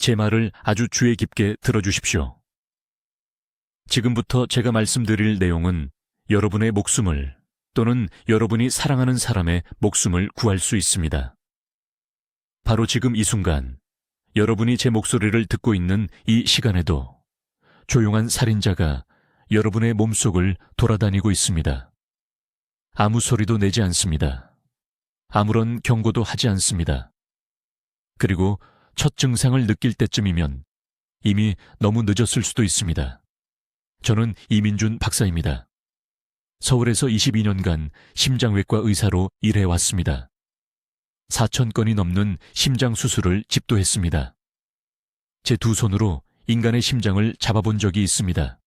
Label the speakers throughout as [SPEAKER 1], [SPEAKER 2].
[SPEAKER 1] 제 말을 아주 주의 깊게 들어주십시오. 지금부터 제가 말씀드릴 내용은 여러분의 목숨을 또는 여러분이 사랑하는 사람의 목숨을 구할 수 있습니다. 바로 지금 이 순간 여러분이 제 목소리를 듣고 있는 이 시간에도 조용한 살인자가 여러분의 몸속을 돌아다니고 있습니다. 아무 소리도 내지 않습니다. 아무런 경고도 하지 않습니다. 그리고 첫 증상을 느낄 때쯤이면 이미 너무 늦었을 수도 있습니다. 저는 이민준 박사입니다. 서울에서 22년간 심장외과 의사로 일해왔습니다. 4,000건이 넘는 심장 수술을 집도했습니다. 제 두 손으로 인간의 심장을 잡아본 적이 있습니다.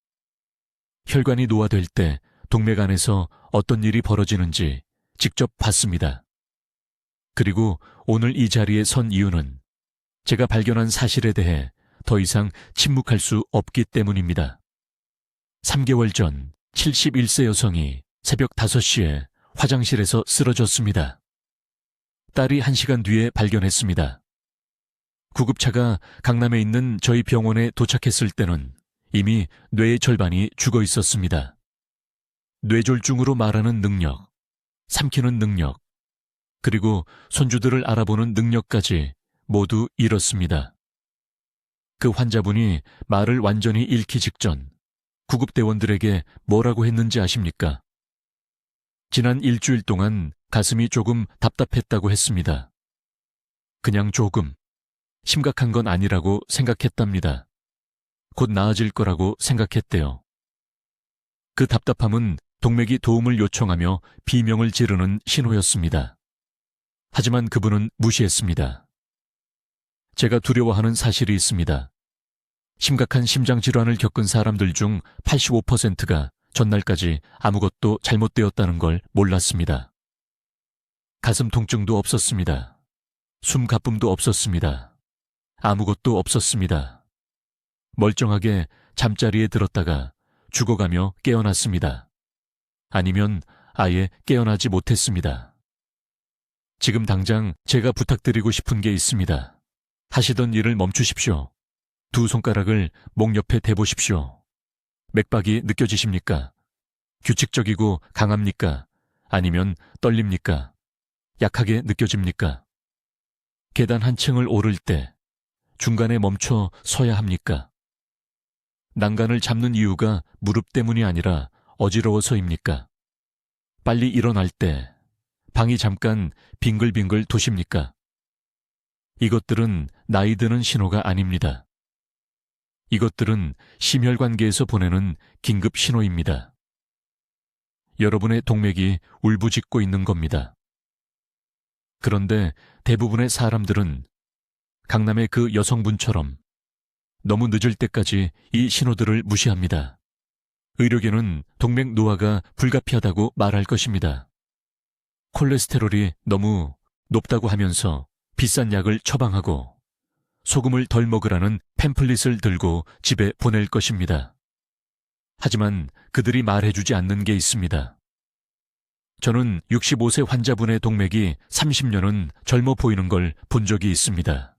[SPEAKER 1] 혈관이 노화될 때 동맥 안에서 어떤 일이 벌어지는지 직접 봤습니다. 그리고 오늘 이 자리에 선 이유는 제가 발견한 사실에 대해 더 이상 침묵할 수 없기 때문입니다. 3개월 전 71세 여성이 새벽 5시에 화장실에서 쓰러졌습니다. 딸이 1시간 뒤에 발견했습니다. 구급차가 강남에 있는 저희 병원에 도착했을 때는 이미 뇌의 절반이 죽어 있었습니다. 뇌졸중으로 말하는 능력, 삼키는 능력, 그리고 손주들을 알아보는 능력까지 모두 잃었습니다. 그 환자분이 말을 완전히 잃기 직전 구급대원들에게 뭐라고 했는지 아십니까? 지난 일주일 동안 가슴이 조금 답답했다고 했습니다. 그냥 조금. 심각한 건 아니라고 생각했답니다. 곧 나아질 거라고 생각했대요. 그 답답함은 동맥이 도움을 요청하며 비명을 지르는 신호였습니다. 하지만 그분은 무시했습니다. 제가 두려워하는 사실이 있습니다. 심각한 심장질환을 겪은 사람들 중 85%가 전날까지 아무것도 잘못되었다는 걸 몰랐습니다. 가슴 통증도 없었습니다. 숨 가쁨도 없었습니다. 아무것도 없었습니다. 멀쩡하게 잠자리에 들었다가 죽어가며 깨어났습니다. 아니면 아예 깨어나지 못했습니다. 지금 당장 제가 부탁드리고 싶은 게 있습니다. 하시던 일을 멈추십시오. 두 손가락을 목 옆에 대보십시오. 맥박이 느껴지십니까? 규칙적이고 강합니까? 아니면 떨립니까? 약하게 느껴집니까? 계단 한 층을 오를 때 중간에 멈춰 서야 합니까? 난간을 잡는 이유가 무릎 때문이 아니라 어지러워서입니까? 빨리 일어날 때 방이 잠깐 빙글빙글 도십니까? 이것들은 나이 드는 신호가 아닙니다. 이것들은 심혈관계에서 보내는 긴급 신호입니다. 여러분의 동맥이 울부짖고 있는 겁니다. 그런데 대부분의 사람들은 강남의 그 여성분처럼 너무 늦을 때까지 이 신호들을 무시합니다. 의료계는 동맥 노화가 불가피하다고 말할 것입니다. 콜레스테롤이 너무 높다고 하면서 비싼 약을 처방하고 소금을 덜 먹으라는 팸플릿을 들고 집에 보낼 것입니다. 하지만 그들이 말해주지 않는 게 있습니다. 저는 65세 환자분의 동맥이 30년은 젊어 보이는 걸 본 적이 있습니다.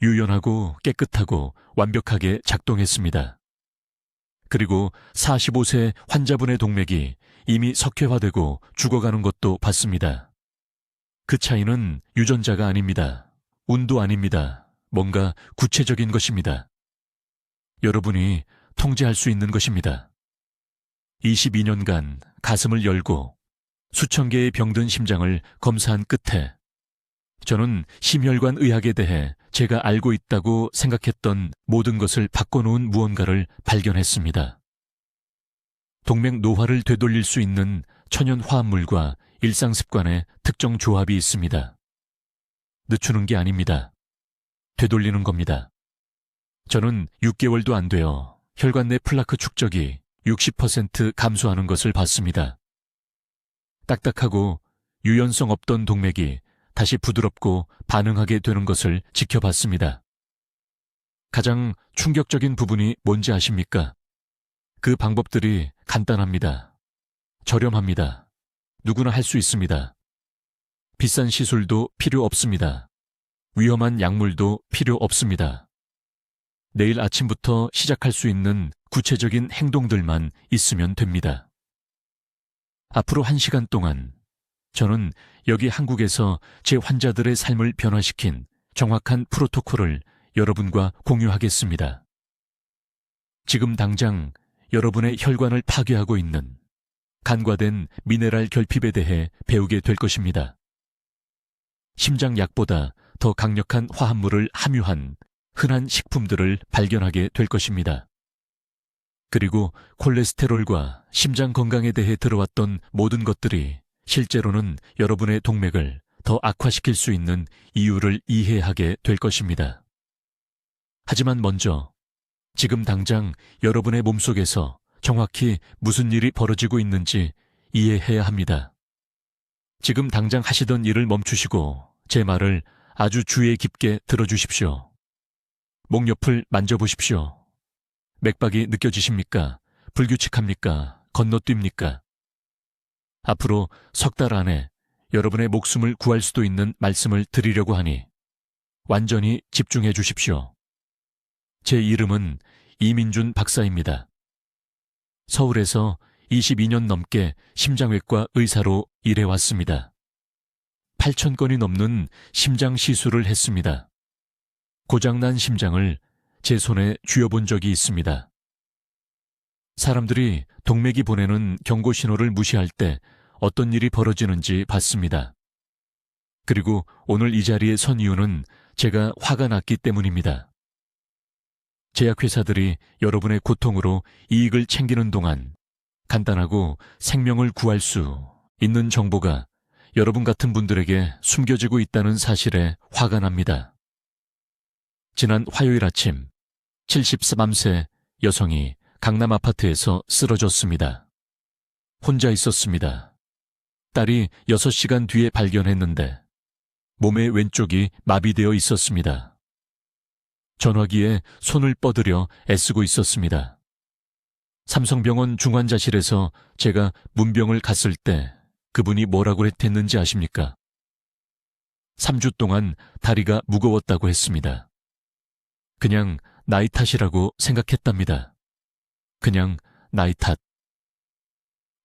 [SPEAKER 1] 유연하고 깨끗하고 완벽하게 작동했습니다. 그리고 45세 환자분의 동맥이 이미 석회화되고 죽어가는 것도 봤습니다. 그 차이는 유전자가 아닙니다. 운도 아닙니다. 뭔가 구체적인 것입니다. 여러분이 통제할 수 있는 것입니다. 22년간 가슴을 열고 수천 개의 병든 심장을 검사한 끝에 저는 심혈관 의학에 대해 제가 알고 있다고 생각했던 모든 것을 바꿔놓은 무언가를 발견했습니다. 동맥 노화를 되돌릴 수 있는 천연 화합물과 일상 습관의 특정 조합이 있습니다. 늦추는 게 아닙니다. 되돌리는 겁니다. 저는 6개월도 안 되어 혈관 내 플라크 축적이 60% 감소하는 것을 봤습니다. 딱딱하고 유연성 없던 동맥이 다시 부드럽고 반응하게 되는 것을 지켜봤습니다. 가장 충격적인 부분이 뭔지 아십니까? 그 방법들이 간단합니다. 저렴합니다. 누구나 할 수 있습니다. 비싼 시술도 필요 없습니다. 위험한 약물도 필요 없습니다. 내일 아침부터 시작할 수 있는 구체적인 행동들만 있으면 됩니다. 앞으로 1시간 동안 저는 여기 한국에서 제 환자들의 삶을 변화시킨 정확한 프로토콜을 여러분과 공유하겠습니다. 지금 당장 여러분의 혈관을 파괴하고 있는 간과된 미네랄 결핍에 대해 배우게 될 것입니다. 심장약보다 더 강력한 화합물을 함유한 흔한 식품들을 발견하게 될 것입니다. 그리고 콜레스테롤과 심장 건강에 대해 들어왔던 모든 것들이 실제로는 여러분의 동맥을 더 악화시킬 수 있는 이유를 이해하게 될 것입니다. 하지만 먼저 지금 당장 여러분의 몸속에서 정확히 무슨 일이 벌어지고 있는지 이해해야 합니다. 지금 당장 하시던 일을 멈추시고 제 말을 아주 주의 깊게 들어주십시오. 목 옆을 만져보십시오. 맥박이 느껴지십니까? 불규칙합니까? 건너뜁니까? 앞으로 석 달 안에 여러분의 목숨을 구할 수도 있는 말씀을 드리려고 하니 완전히 집중해 주십시오. 제 이름은 이민준 박사입니다. 서울에서 22년 넘게 심장외과 의사로 일해왔습니다. 8,000건이 넘는 심장 시술을 했습니다. 고장난 심장을 제 손에 쥐어본 적이 있습니다. 사람들이 동맥이 보내는 경고 신호를 무시할 때 어떤 일이 벌어지는지 봤습니다. 그리고 오늘 이 자리에 선 이유는 제가 화가 났기 때문입니다. 제약회사들이 여러분의 고통으로 이익을 챙기는 동안 간단하고 생명을 구할 수 있는 정보가 여러분 같은 분들에게 숨겨지고 있다는 사실에 화가 납니다. 지난 화요일 아침 73세 여성이 강남 아파트에서 쓰러졌습니다. 혼자 있었습니다. 딸이 6시간 뒤에 발견했는데 몸의 왼쪽이 마비되어 있었습니다. 전화기에 손을 뻗으려 애쓰고 있었습니다. 삼성병원 중환자실에서 제가 문병을 갔을 때 그분이 뭐라고 했는지 아십니까? 3주 동안 다리가 무거웠다고 했습니다. 그냥 나이 탓이라고 생각했답니다. 그냥 나이 탓.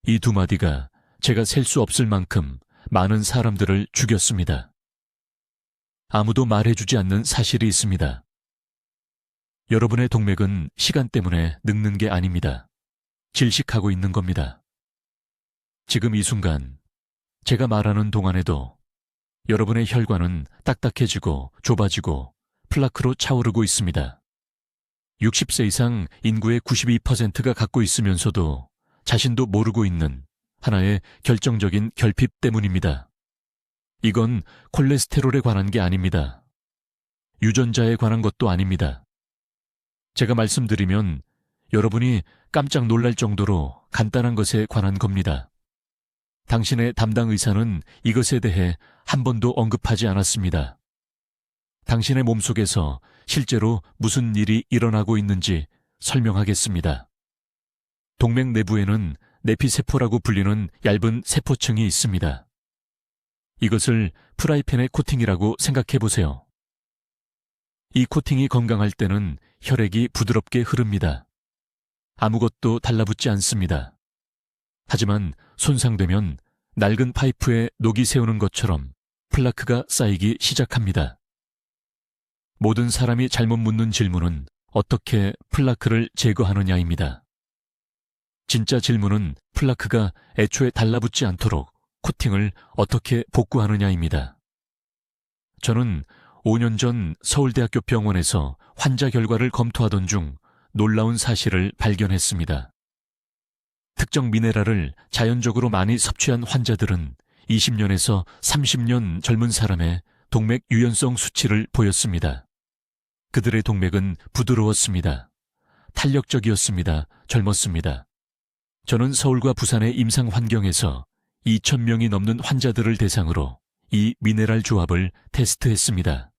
[SPEAKER 1] 이 두 마디가 제가 셀 수 없을 만큼 많은 사람들을 죽였습니다. 아무도 말해주지 않는 사실이 있습니다. 여러분의 동맥은 시간 때문에 늙는 게 아닙니다. 질식하고 있는 겁니다. 지금 이 순간 제가 말하는 동안에도 여러분의 혈관은 딱딱해지고 좁아지고 플라크로 차오르고 있습니다. 60세 이상 인구의 92%가 갖고 있으면서도 자신도 모르고 있는 하나의 결정적인 결핍 때문입니다. 이건 콜레스테롤에 관한 게 아닙니다. 유전자에 관한 것도 아닙니다. 제가 말씀드리면 여러분이 깜짝 놀랄 정도로 간단한 것에 관한 겁니다. 당신의 담당 의사는 이것에 대해 한 번도 언급하지 않았습니다. 당신의 몸속에서 실제로 무슨 일이 일어나고 있는지 설명하겠습니다. 동맥 내부에는 내피세포라고 불리는 얇은 세포층이 있습니다. 이것을 프라이팬의 코팅이라고 생각해 보세요. 이 코팅이 건강할 때는 혈액이 부드럽게 흐릅니다. 아무것도 달라붙지 않습니다. 하지만 손상되면 낡은 파이프에 녹이 새우는 것처럼 플라크가 쌓이기 시작합니다. 모든 사람이 잘못 묻는 질문은 어떻게 플라크를 제거하느냐입니다. 진짜 질문은 플라크가 애초에 달라붙지 않도록 코팅을 어떻게 복구하느냐입니다. 저는 5년 전 서울대학교 병원에서 환자 결과를 검토하던 중 놀라운 사실을 발견했습니다. 특정 미네랄을 자연적으로 많이 섭취한 환자들은 20년에서 30년 젊은 사람의 동맥 유연성 수치를 보였습니다. 그들의 동맥은 부드러웠습니다. 탄력적이었습니다. 젊었습니다. 저는 서울과 부산의 임상 환경에서 2,000명이 넘는 환자들을 대상으로 이 미네랄 조합을 테스트했습니다.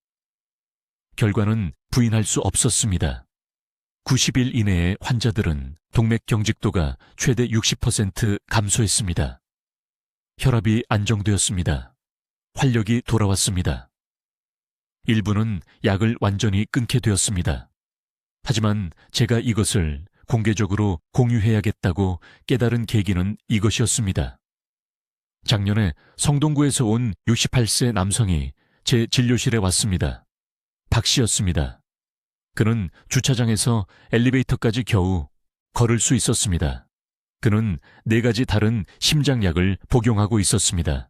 [SPEAKER 1] 결과는 부인할 수 없었습니다. 90일 이내의 환자들은 동맥 경직도가 최대 60% 감소했습니다. 혈압이 안정되었습니다. 활력이 돌아왔습니다. 일부는 약을 완전히 끊게 되었습니다. 하지만 제가 이것을 공개적으로 공유해야겠다고 깨달은 계기는 이것이었습니다. 작년에 성동구에서 온 68세 남성이 제 진료실에 왔습니다. 박 씨였습니다. 그는 주차장에서 엘리베이터까지 겨우 걸을 수 있었습니다. 그는 4가지 다른 심장약을 복용하고 있었습니다.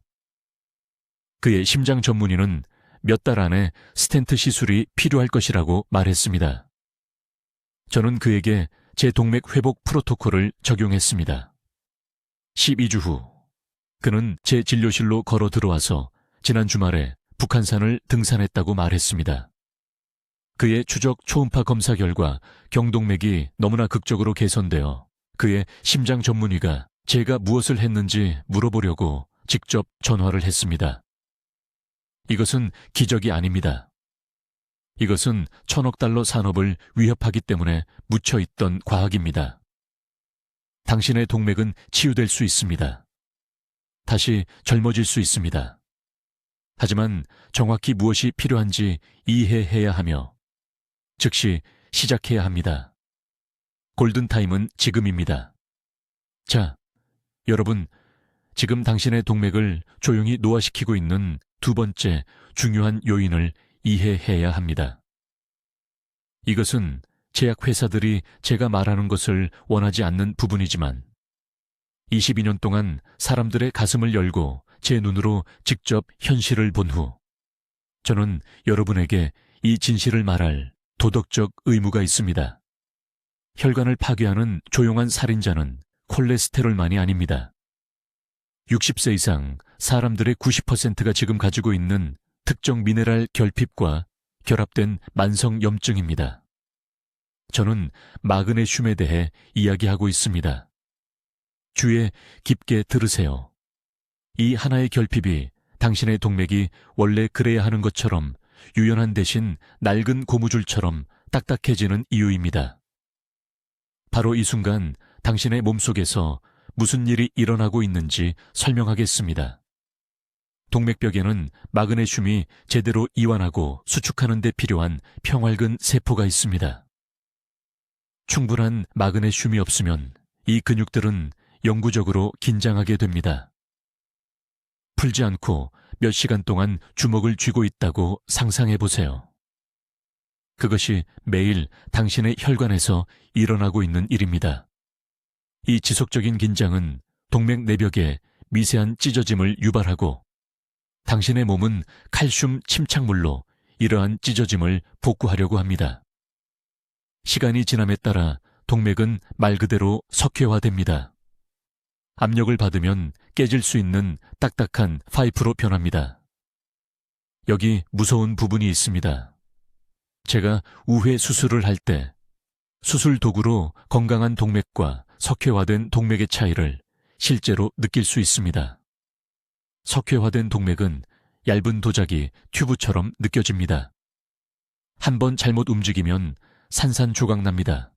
[SPEAKER 1] 그의 심장 전문의는 몇 달 안에 스텐트 시술이 필요할 것이라고 말했습니다. 저는 그에게 제 동맥 회복 프로토콜을 적용했습니다. 12주 후 그는 제 진료실로 걸어 들어와서 지난 주말에 북한산을 등산했다고 말했습니다. 그의 추적 초음파 검사 결과 경동맥이 너무나 극적으로 개선되어 그의 심장 전문의가 제가 무엇을 했는지 물어보려고 직접 전화를 했습니다. 이것은 기적이 아닙니다. 이것은 1,000억 달러 산업을 위협하기 때문에 묻혀있던 과학입니다. 당신의 동맥은 치유될 수 있습니다. 다시 젊어질 수 있습니다. 하지만 정확히 무엇이 필요한지 이해해야 하며 즉시 시작해야 합니다. 골든타임은 지금입니다. 자, 여러분, 지금 당신의 동맥을 조용히 노화시키고 있는 2번째 중요한 요인을 이해해야 합니다. 이것은 제약회사들이 제가 말하는 것을 원하지 않는 부분이지만 22년 동안 사람들의 가슴을 열고 제 눈으로 직접 현실을 본 후 저는 여러분에게 이 진실을 말할 도덕적 의무가 있습니다. 혈관을 파괴하는 조용한 살인자는 콜레스테롤만이 아닙니다. 60세 이상 사람들의 90%가 지금 가지고 있는 특정 미네랄 결핍과 결합된 만성 염증입니다. 저는 마그네슘에 대해 이야기하고 있습니다. 귀에 깊게 들으세요. 이 하나의 결핍이 당신의 동맥이 원래 그래야 하는 것처럼 유연한 대신 낡은 고무줄처럼 딱딱해지는 이유입니다. 바로 이 순간 당신의 몸속에서 무슨 일이 일어나고 있는지 설명하겠습니다. 동맥벽에는 마그네슘이 제대로 이완하고 수축하는 데 필요한 평활근 세포가 있습니다. 충분한 마그네슘이 없으면 이 근육들은 영구적으로 긴장하게 됩니다. 풀지 않고 몇 시간 동안 주먹을 쥐고 있다고 상상해 보세요. 그것이 매일 당신의 혈관에서 일어나고 있는 일입니다. 이 지속적인 긴장은 동맥 내벽에 미세한 찢어짐을 유발하고 당신의 몸은 칼슘 침착물로 이러한 찢어짐을 복구하려고 합니다. 시간이 지남에 따라 동맥은 말 그대로 석회화됩니다. 압력을 받으면 깨질 수 있는 딱딱한 파이프로 변합니다. 여기 무서운 부분이 있습니다. 제가 우회 수술을 할 때 수술 도구로 건강한 동맥과 석회화된 동맥의 차이를 실제로 느낄 수 있습니다. 석회화된 동맥은 얇은 도자기, 튜브처럼 느껴집니다. 한 번 잘못 움직이면 산산조각 납니다.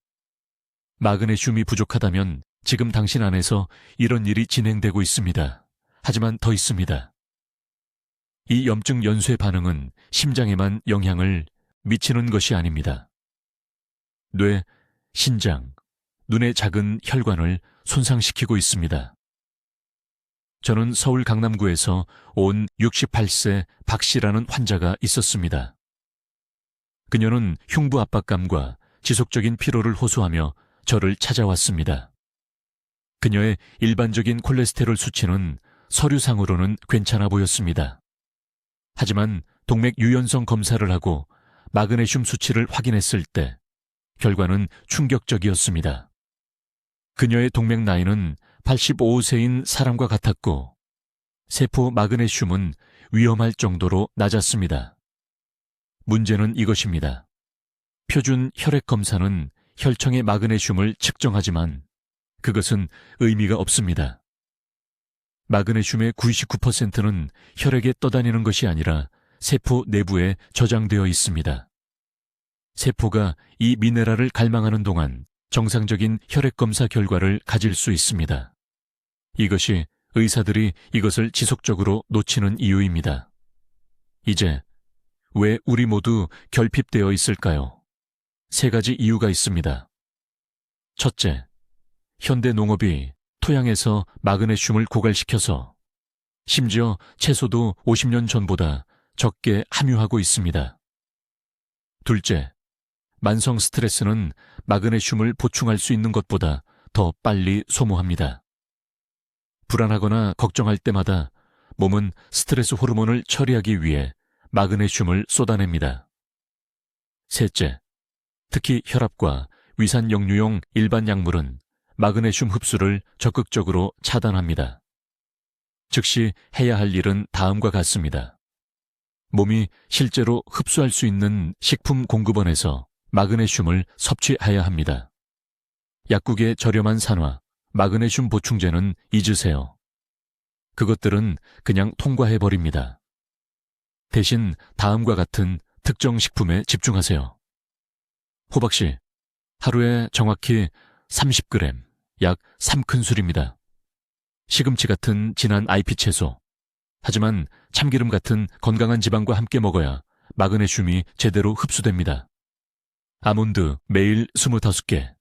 [SPEAKER 1] 마그네슘이 부족하다면 지금 당신 안에서 이런 일이 진행되고 있습니다. 하지만 더 있습니다. 이 염증 연쇄 반응은 심장에만 영향을 미치는 것이 아닙니다. 뇌, 신장, 눈의 작은 혈관을 손상시키고 있습니다. 저는 서울 강남구에서 온 68세 박 씨라는 환자가 있었습니다. 그녀는 흉부 압박감과 지속적인 피로를 호소하며 저를 찾아왔습니다. 그녀의 일반적인 콜레스테롤 수치는 서류상으로는 괜찮아 보였습니다. 하지만 동맥 유연성 검사를 하고 마그네슘 수치를 확인했을 때 결과는 충격적이었습니다. 그녀의 동맥 나이는 85세인 사람과 같았고 세포 마그네슘은 위험할 정도로 낮았습니다. 문제는 이것입니다. 표준 혈액 검사는 혈청의 마그네슘을 측정하지만 그것은 의미가 없습니다. 마그네슘의 99%는 혈액에 떠다니는 것이 아니라 세포 내부에 저장되어 있습니다. 세포가 이 미네랄을 갈망하는 동안 정상적인 혈액 검사 결과를 가질 수 있습니다. 이것이 의사들이 이것을 지속적으로 놓치는 이유입니다. 이제 왜 우리 모두 결핍되어 있을까요? 3가지 이유가 있습니다. 첫째, 현대 농업이 토양에서 마그네슘을 고갈시켜서 심지어 채소도 50년 전보다 적게 함유하고 있습니다. 둘째, 만성 스트레스는 마그네슘을 보충할 수 있는 것보다 더 빨리 소모합니다. 불안하거나 걱정할 때마다 몸은 스트레스 호르몬을 처리하기 위해 마그네슘을 쏟아냅니다. 셋째, 특히 혈압과 위산 역류용 일반 약물은 마그네슘 흡수를 적극적으로 차단합니다. 즉시 해야 할 일은 다음과 같습니다. 몸이 실제로 흡수할 수 있는 식품 공급원에서 마그네슘을 섭취해야 합니다. 약국의 저렴한 산화, 마그네슘 보충제는 잊으세요. 그것들은 그냥 통과해버립니다. 대신 다음과 같은 특정 식품에 집중하세요. 호박씨, 하루에 정확히 30g, 약 3큰술입니다. 시금치 같은 진한 IP 채소, 하지만 참기름 같은 건강한 지방과 함께 먹어야 마그네슘이 제대로 흡수됩니다. 아몬드 매일 25개,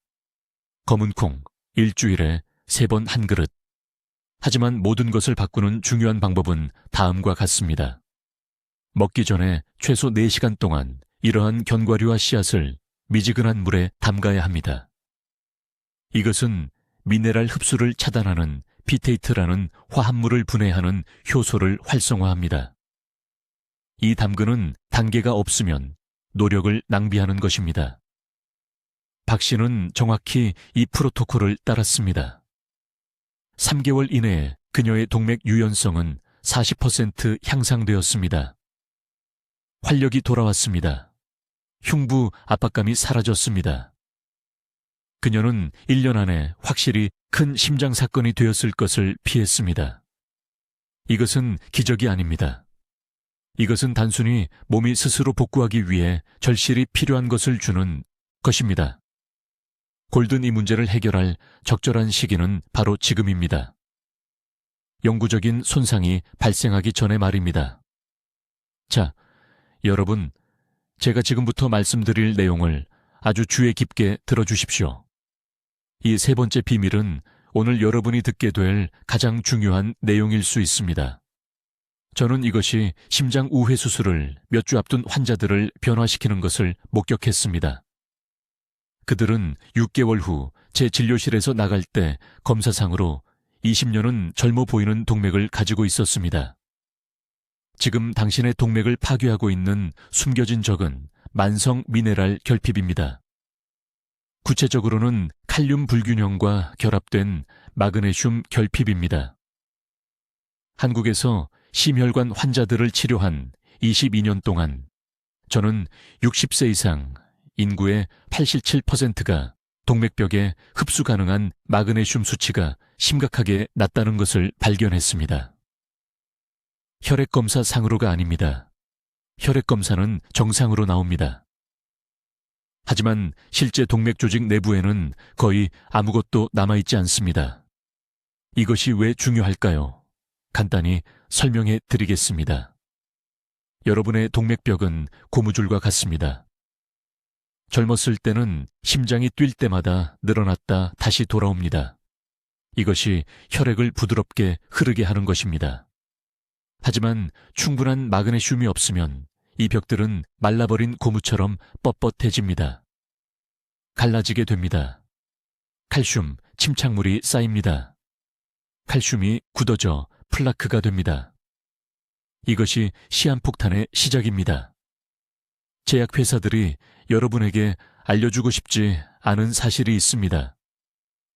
[SPEAKER 1] 검은 콩 일주일에 3번 1그릇. 하지만 모든 것을 바꾸는 중요한 방법은 다음과 같습니다. 먹기 전에 최소 4시간 동안 이러한 견과류와 씨앗을 미지근한 물에 담가야 합니다. 이것은 미네랄 흡수를 차단하는 비테이트라는 화합물을 분해하는 효소를 활성화합니다. 이 담그는 단계가 없으면 노력을 낭비하는 것입니다. 박 씨는 정확히 이 프로토콜을 따랐습니다. 3개월 이내에 그녀의 동맥 유연성은 40% 향상되었습니다. 활력이 돌아왔습니다. 흉부 압박감이 사라졌습니다. 그녀는 1년 안에 확실히 큰 심장 사건이 되었을 것을 피했습니다. 이것은 기적이 아닙니다. 이것은 단순히 몸이 스스로 복구하기 위해 절실히 필요한 것을 주는 것입니다. 골든 이 문제를 해결할 적절한 시기는 바로 지금입니다. 영구적인 손상이 발생하기 전에 말입니다. 자, 여러분, 제가 지금부터 말씀드릴 내용을 아주 주의 깊게 들어주십시오. 이 3번째 비밀은 오늘 여러분이 듣게 될 가장 중요한 내용일 수 있습니다. 저는 이것이 심장 우회 수술을 몇 주 앞둔 환자들을 변화시키는 것을 목격했습니다. 그들은 6개월 후 제 진료실에서 나갈 때 검사상으로 20년은 젊어 보이는 동맥을 가지고 있었습니다. 지금 당신의 동맥을 파괴하고 있는 숨겨진 적은 만성 미네랄 결핍입니다. 구체적으로는 칼륨 불균형과 결합된 마그네슘 결핍입니다. 한국에서 심혈관 환자들을 치료한 22년 동안 저는 60세 이상 인구의 87%가 동맥벽에 흡수 가능한 마그네슘 수치가 심각하게 낮다는 것을 발견했습니다. 혈액검사 상으로가 아닙니다. 혈액검사는 정상으로 나옵니다. 하지만 실제 동맥 조직 내부에는 거의 아무것도 남아있지 않습니다. 이것이 왜 중요할까요? 간단히 설명해 드리겠습니다. 여러분의 동맥벽은 고무줄과 같습니다. 젊었을 때는 심장이 뛸 때마다 늘어났다 다시 돌아옵니다. 이것이 혈액을 부드럽게 흐르게 하는 것입니다. 하지만 충분한 마그네슘이 없으면 이 벽들은 말라버린 고무처럼 뻣뻣해집니다. 갈라지게 됩니다. 칼슘, 침착물이 쌓입니다. 칼슘이 굳어져 플라크가 됩니다. 이것이 시한폭탄의 시작입니다. 제약회사들이 여러분에게 알려주고 싶지 않은 사실이 있습니다.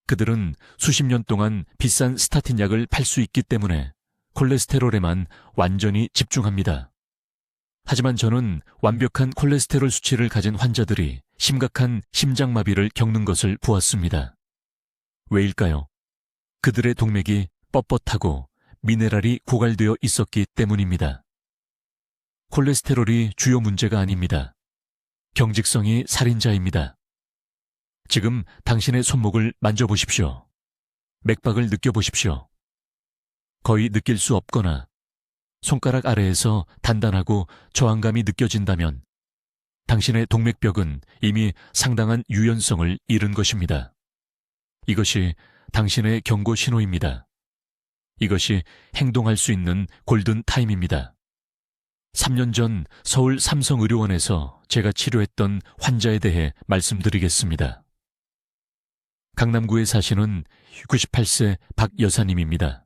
[SPEAKER 1] 그들은 수십 년 동안 비싼 스타틴 약을 팔 수 있기 때문에 콜레스테롤에만 완전히 집중합니다. 하지만 저는 완벽한 콜레스테롤 수치를 가진 환자들이 심각한 심장마비를 겪는 것을 보았습니다. 왜일까요? 그들의 동맥이 뻣뻣하고 미네랄이 고갈되어 있었기 때문입니다. 콜레스테롤이 주요 문제가 아닙니다. 경직성이 살인자입니다. 지금 당신의 손목을 만져보십시오. 맥박을 느껴보십시오. 거의 느낄 수 없거나 손가락 아래에서 단단하고 저항감이 느껴진다면 당신의 동맥벽은 이미 상당한 유연성을 잃은 것입니다. 이것이 당신의 경고 신호입니다. 이것이 행동할 수 있는 골든 타임입니다. 3년 전 서울 삼성의료원에서 제가 치료했던 환자에 대해 말씀드리겠습니다. 강남구에 사시는 98세 박 여사님입니다.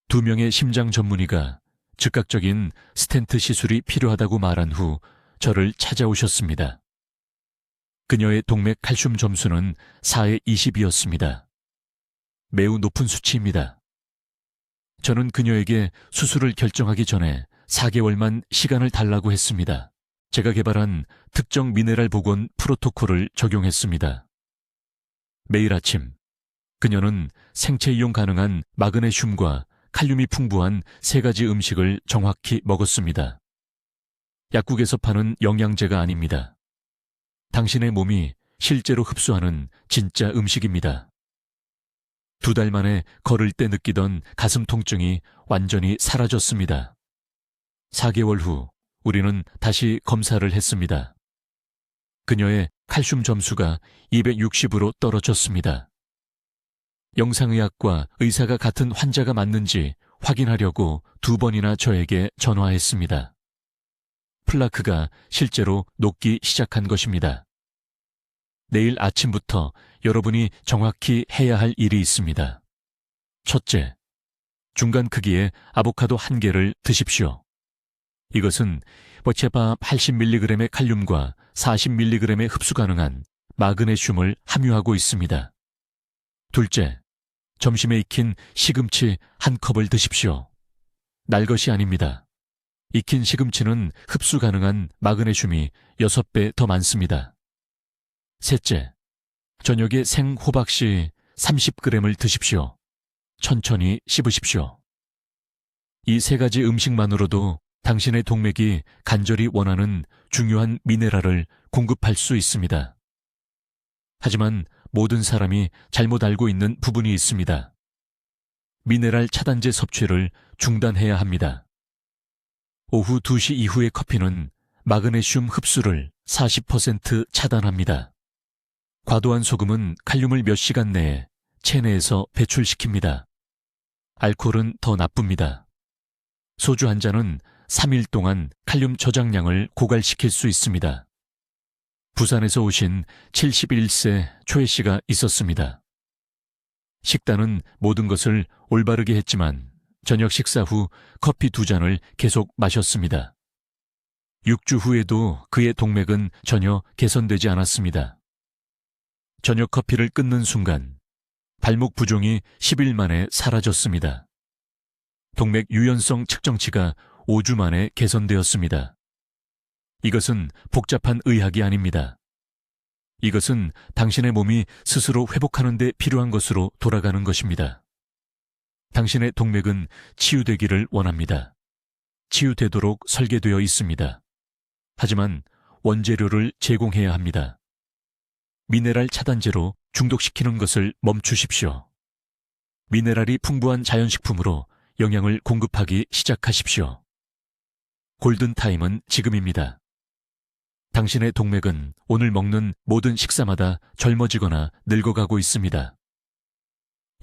[SPEAKER 1] 2명의 심장 전문의가 즉각적인 스텐트 시술이 필요하다고 말한 후 저를 찾아오셨습니다. 그녀의 동맥 칼슘 점수는 4에 20이었습니다. 매우 높은 수치입니다. 저는 그녀에게 수술을 결정하기 전에 4개월만 시간을 달라고 했습니다. 제가 개발한 특정 미네랄 복원 프로토콜을 적용했습니다. 매일 아침, 그녀는 생체 이용 가능한 마그네슘과 칼륨이 풍부한 3가지 음식을 정확히 먹었습니다. 약국에서 파는 영양제가 아닙니다. 당신의 몸이 실제로 흡수하는 진짜 음식입니다. 2달 만에 걸을 때 느끼던 가슴 통증이 완전히 사라졌습니다. 4개월 후 우리는 다시 검사를 했습니다. 그녀의 칼슘 점수가 260으로 떨어졌습니다. 영상의학과 의사가 같은 환자가 맞는지 확인하려고 2번이나 저에게 전화했습니다. 플라크가 실제로 녹기 시작한 것입니다. 내일 아침부터 여러분이 정확히 해야 할 일이 있습니다. 첫째, 중간 크기의 아보카도 1개를 드십시오. 이것은 버체바 80mg의 칼륨과 40mg의 흡수 가능한 마그네슘을 함유하고 있습니다. 둘째, 점심에 익힌 시금치 1컵을 드십시오. 날 것이 아닙니다. 익힌 시금치는 흡수 가능한 마그네슘이 6배 더 많습니다. 셋째, 저녁에 생호박씨 30g을 드십시오. 천천히 씹으십시오. 이 3가지 음식만으로도 당신의 동맥이 간절히 원하는 중요한 미네랄을 공급할 수 있습니다. 하지만 모든 사람이 잘못 알고 있는 부분이 있습니다. 미네랄 차단제 섭취를 중단해야 합니다. 오후 2시 이후의 커피는 마그네슘 흡수를 40% 차단합니다. 과도한 소금은 칼륨을 몇 시간 내에 체내에서 배출시킵니다. 알코올은 더 나쁩니다. 소주 한 잔은 3일 동안 칼륨 저장량을 고갈시킬 수 있습니다. 부산에서 오신 71세 초혜 씨가 있었습니다. 식단은 모든 것을 올바르게 했지만 저녁 식사 후 커피 2잔을 계속 마셨습니다. 6주 후에도 그의 동맥은 전혀 개선되지 않았습니다. 저녁 커피를 끊는 순간 발목 부종이 10일 만에 사라졌습니다. 동맥 유연성 측정치가 5주 만에 개선되었습니다. 이것은 복잡한 의학이 아닙니다. 이것은 당신의 몸이 스스로 회복하는 데 필요한 것으로 돌아가는 것입니다. 당신의 동맥은 치유되기를 원합니다. 치유되도록 설계되어 있습니다. 하지만 원재료를 제공해야 합니다. 미네랄 차단제로 중독시키는 것을 멈추십시오. 미네랄이 풍부한 자연식품으로 영양을 공급하기 시작하십시오. 골든타임은 지금입니다. 당신의 동맥은 오늘 먹는 모든 식사마다 젊어지거나 늙어가고 있습니다.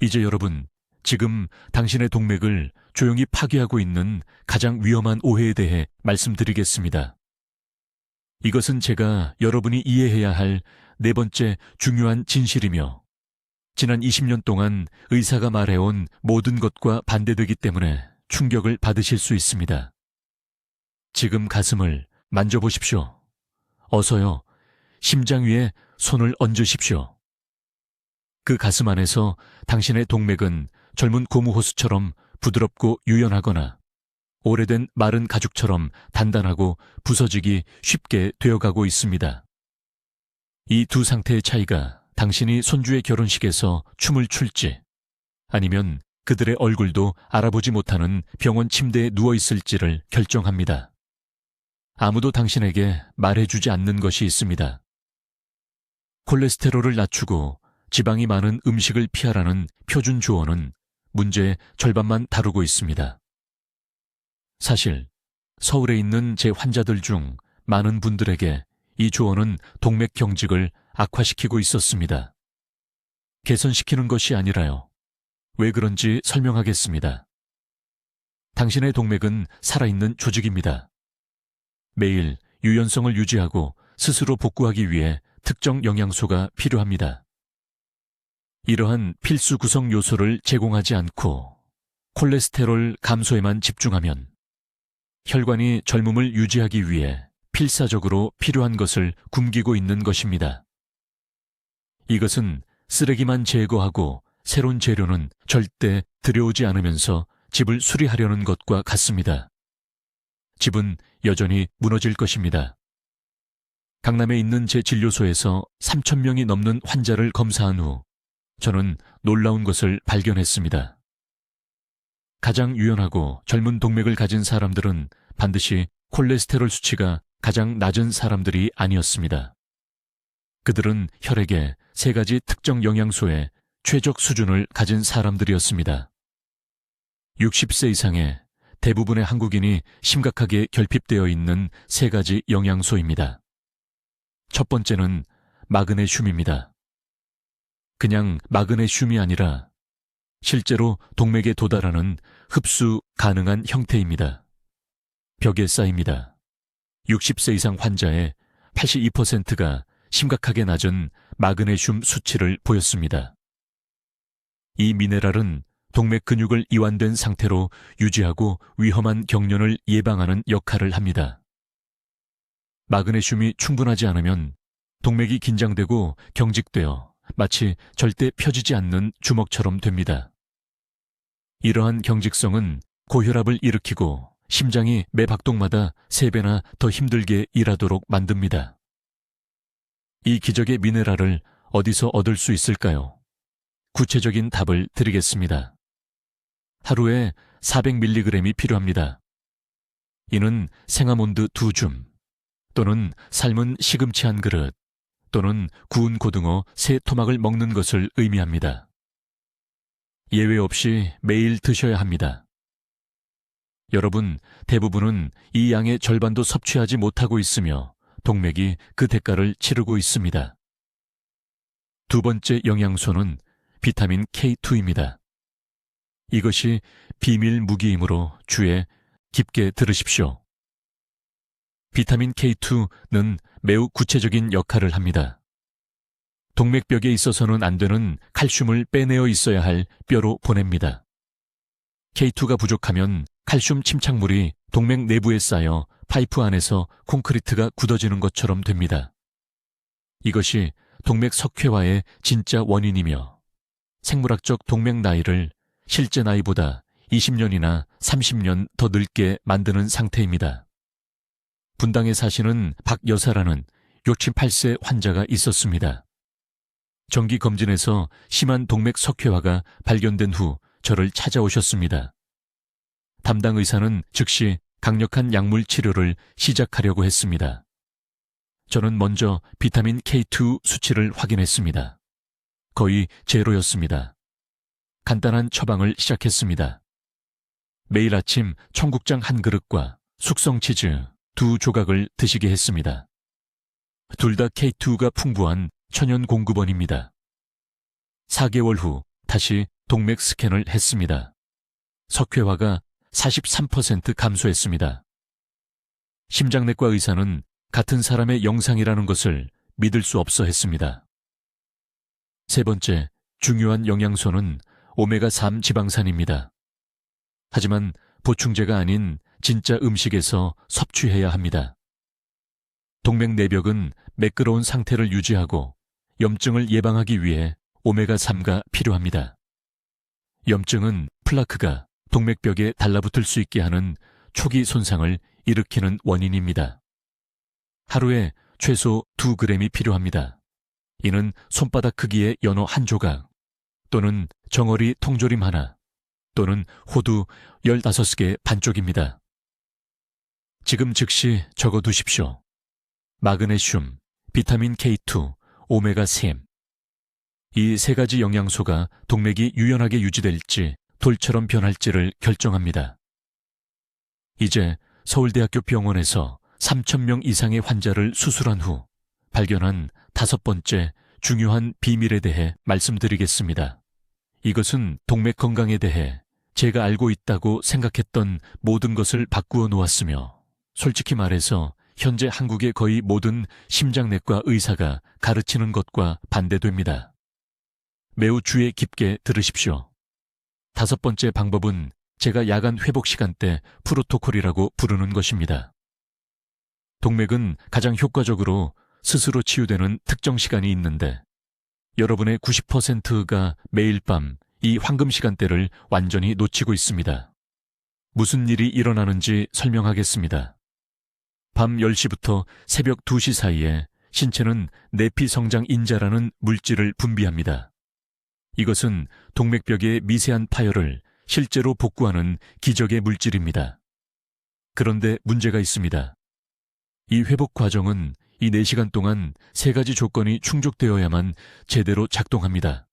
[SPEAKER 1] 이제 여러분, 지금 당신의 동맥을 조용히 파괴하고 있는 가장 위험한 오해에 대해 말씀드리겠습니다. 이것은 제가 여러분이 이해해야 할 4번째 중요한 진실이며 지난 20년 동안 의사가 말해온 모든 것과 반대되기 때문에 충격을 받으실 수 있습니다. 지금 가슴을 만져보십시오. 어서요. 심장 위에 손을 얹으십시오. 그 가슴 안에서 당신의 동맥은 젊은 고무 호수처럼 부드럽고 유연하거나 오래된 마른 가죽처럼 단단하고 부서지기 쉽게 되어가고 있습니다. 이 두 상태의 차이가 당신이 손주의 결혼식에서 춤을 출지 아니면 그들의 얼굴도 알아보지 못하는 병원 침대에 누워있을지를 결정합니다. 아무도 당신에게 말해주지 않는 것이 있습니다. 콜레스테롤을 낮추고 지방이 많은 음식을 피하라는 표준 조언은 문제의 절반만 다루고 있습니다. 사실 서울에 있는 제 환자들 중 많은 분들에게 이 조언은 동맥 경직을 악화시키고 있었습니다. 개선시키는 것이 아니라요. 왜 그런지 설명하겠습니다. 당신의 동맥은 살아있는 조직입니다. 매일 유연성을 유지하고 스스로 복구하기 위해 특정 영양소가 필요합니다. 이러한 필수 구성 요소를 제공하지 않고 콜레스테롤 감소에만 집중하면 혈관이 젊음을 유지하기 위해 필사적으로 필요한 것을 굶기고 있는 것입니다. 이것은 쓰레기만 제거하고 새로운 재료는 절대 들여오지 않으면서 집을 수리하려는 것과 같습니다. 집은 여전히 무너질 것입니다. 강남에 있는 제 진료소에서 3,000명이 넘는 환자를 검사한 후 저는 놀라운 것을 발견했습니다. 가장 유연하고 젊은 동맥을 가진 사람들은 반드시 콜레스테롤 수치가 가장 낮은 사람들이 아니었습니다. 그들은 혈액에 3가지 특정 영양소의 최적 수준을 가진 사람들이었습니다. 60세 이상의 대부분의 한국인이 심각하게 결핍되어 있는 3가지 영양소입니다. 첫 번째는 마그네슘입니다. 그냥 마그네슘이 아니라 실제로 동맥에 도달하는 흡수 가능한 형태입니다. 벽에 쌓입니다. 60세 이상 환자의 82%가 심각하게 낮은 마그네슘 수치를 보였습니다. 이 미네랄은 동맥 근육을 이완된 상태로 유지하고 위험한 경련을 예방하는 역할을 합니다. 마그네슘이 충분하지 않으면 동맥이 긴장되고 경직되어 마치 절대 펴지지 않는 주먹처럼 됩니다. 이러한 경직성은 고혈압을 일으키고 심장이 매 박동마다 3배나 더 힘들게 일하도록 만듭니다. 이 기적의 미네랄을 어디서 얻을 수 있을까요? 구체적인 답을 드리겠습니다. 하루에 400mg이 필요합니다. 이는 생아몬드 2줌, 또는 삶은 시금치 1그릇, 또는 구운 고등어 3토막을 먹는 것을 의미합니다. 예외 없이 매일 드셔야 합니다. 여러분, 대부분은 이 양의 절반도 섭취하지 못하고 있으며 동맥이 그 대가를 치르고 있습니다. 두 번째 영양소는 비타민 K2입니다. 이것이 비밀 무기이므로 주에 깊게 들으십시오. 비타민 K2는 매우 구체적인 역할을 합니다. 동맥벽에 있어서는 안 되는 칼슘을 빼내어 있어야 할 뼈로 보냅니다. K2가 부족하면 칼슘 침착물이 동맥 내부에 쌓여 파이프 안에서 콘크리트가 굳어지는 것처럼 됩니다. 이것이 동맥 석회화의 진짜 원인이며 생물학적 동맥 나이를 실제 나이보다 20년이나 30년 더 늙게 만드는 상태입니다. 분당에 사시는 박 여사라는 68세 환자가 있었습니다. 정기검진에서 심한 동맥 석회화가 발견된 후 저를 찾아오셨습니다. 담당 의사는 즉시 강력한 약물 치료를 시작하려고 했습니다. 저는 먼저 비타민 K2 수치를 확인했습니다. 거의 제로였습니다. 간단한 처방을 시작했습니다. 매일 아침 청국장 1그릇과 숙성 치즈 2조각을 드시게 했습니다. 둘 다 K2가 풍부한 천연 공급원입니다. 4개월 후 다시 동맥 스캔을 했습니다. 석회화가 43% 감소했습니다. 심장내과 의사는 같은 사람의 영상이라는 것을 믿을 수 없어 했습니다. 세 번째, 중요한 영양소는 오메가3 지방산입니다. 하지만 보충제가 아닌 진짜 음식에서 섭취해야 합니다. 동맥 내벽은 매끄러운 상태를 유지하고 염증을 예방하기 위해 오메가3가 필요합니다. 염증은 플라크가 동맥벽에 달라붙을 수 있게 하는 초기 손상을 일으키는 원인입니다. 하루에 최소 2g이 필요합니다. 이는 손바닥 크기의 연어 1조각, 또는 정어리 통조림 하나, 또는 호두 15개 반쪽입니다. 지금 즉시 적어두십시오. 마그네슘, 비타민 K2, 오메가3. 이 3가지 영양소가 동맥이 유연하게 유지될지 돌처럼 변할지를 결정합니다. 이제 서울대학교 병원에서 3,000명 이상의 환자를 수술한 후 발견한 5번째 중요한 비밀에 대해 말씀드리겠습니다. 이것은 동맥 건강에 대해 제가 알고 있다고 생각했던 모든 것을 바꾸어 놓았으며, 솔직히 말해서 현재 한국의 거의 모든 심장내과 의사가 가르치는 것과 반대됩니다. 매우 주의 깊게 들으십시오. 5번째 방법은 제가 야간 회복 시간대 프로토콜이라고 부르는 것입니다. 동맥은 가장 효과적으로 스스로 치유되는 특정 시간이 있는데, 여러분의 90%가 매일 밤 이 황금 시간대를 완전히 놓치고 있습니다. 무슨 일이 일어나는지 설명하겠습니다. 밤 10시부터 새벽 2시 사이에 신체는 내피성장인자라는 물질을 분비합니다. 이것은 동맥벽의 미세한 파열을 실제로 복구하는 기적의 물질입니다. 그런데 문제가 있습니다. 이 회복 과정은 이 4시간 동안 3가지 조건이 충족되어야만 제대로 작동합니다.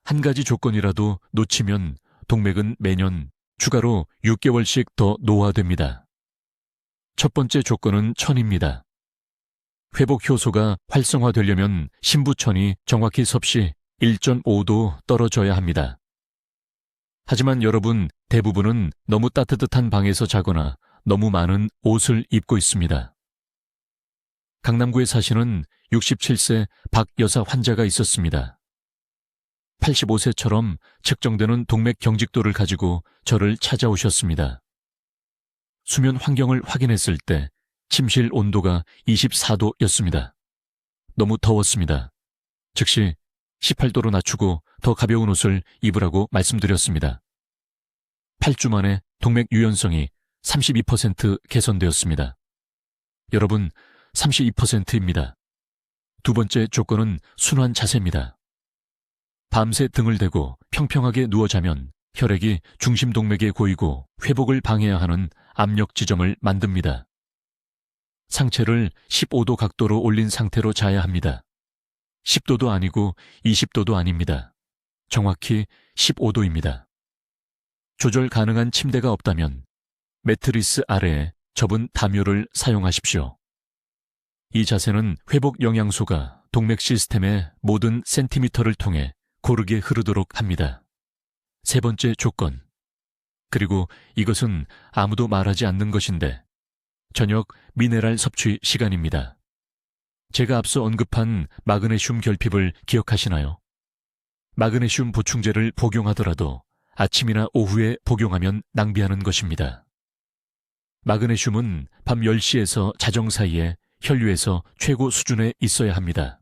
[SPEAKER 1] 한 가지 조건이라도 놓치면 동맥은 매년 추가로 6개월씩 더 노화됩니다. 첫 번째 조건은 천입니다. 회복 효소가 활성화되려면 심부천이 정확히 섭씨 1.5도 떨어져야 합니다. 하지만 여러분 대부분은 너무 따뜻한 방에서 자거나 너무 많은 옷을 입고 있습니다. 강남구에 사시는 67세 박 여사 환자가 있었습니다. 85세처럼 측정되는 동맥 경직도를 가지고 저를 찾아오셨습니다. 수면 환경을 확인했을 때 침실 온도가 24도였습니다. 너무 더웠습니다. 즉시 18도로 낮추고 더 가벼운 옷을 입으라고 말씀드렸습니다. 8주 만에 동맥 유연성이 32% 개선되었습니다. 여러분, 32%입니다. 두 번째 조건은 순환 자세입니다. 밤새 등을 대고 평평하게 누워 자면 혈액이 중심 동맥에 고이고 회복을 방해해야 하는 압력 지점을 만듭니다. 상체를 15도 각도로 올린 상태로 자야 합니다. 10도도 아니고 20도도 아닙니다. 정확히 15도입니다. 조절 가능한 침대가 없다면 매트리스 아래에 접은 담요를 사용하십시오. 이 자세는 회복 영양소가 동맥 시스템의 모든 센티미터를 통해 고르게 흐르도록 합니다. 세 번째 조건. 그리고 이것은 아무도 말하지 않는 것인데, 저녁 미네랄 섭취 시간입니다. 제가 앞서 언급한 마그네슘 결핍을 기억하시나요? 마그네슘 보충제를 복용하더라도 아침이나 오후에 복용하면 낭비하는 것입니다. 마그네슘은 밤 10시에서 자정 사이에 혈류에서 최고 수준에 있어야 합니다.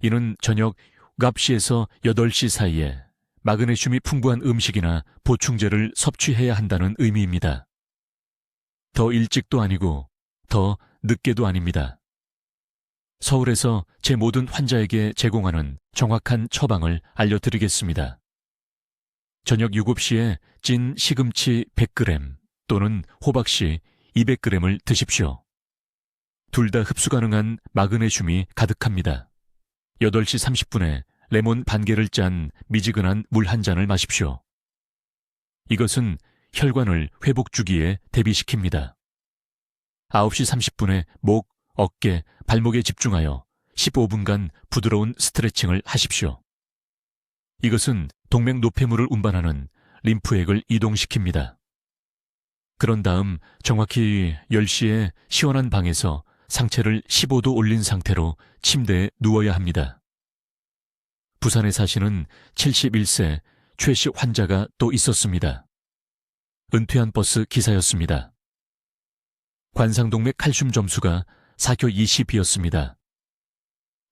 [SPEAKER 1] 이는 저녁 9시에서 8시 사이에 마그네슘이 풍부한 음식이나 보충제를 섭취해야 한다는 의미입니다. 더 일찍도 아니고 더 늦게도 아닙니다. 서울에서 제 모든 환자에게 제공하는 정확한 처방을 알려드리겠습니다. 저녁 7시에 찐 시금치 100g 또는 호박씨 200g을 드십시오. 둘 다 흡수 가능한 마그네슘이 가득합니다. 8시 30분에 레몬 반 개를 짠 미지근한 물 한 잔을 마십시오. 이것은 혈관을 회복 주기에 대비시킵니다. 9시 30분에 목, 어깨, 발목에 집중하여 15분간 부드러운 스트레칭을 하십시오. 이것은 동맥 노폐물을 운반하는 림프액을 이동시킵니다. 그런 다음 정확히 10시에 시원한 방에서 상체를 15도 올린 상태로 침대에 누워야 합니다. 부산에 사시는 71세 최씨 환자가 또 있었습니다. 은퇴한 버스 기사였습니다. 관상동맥 칼슘 점수가 4교 20이었습니다.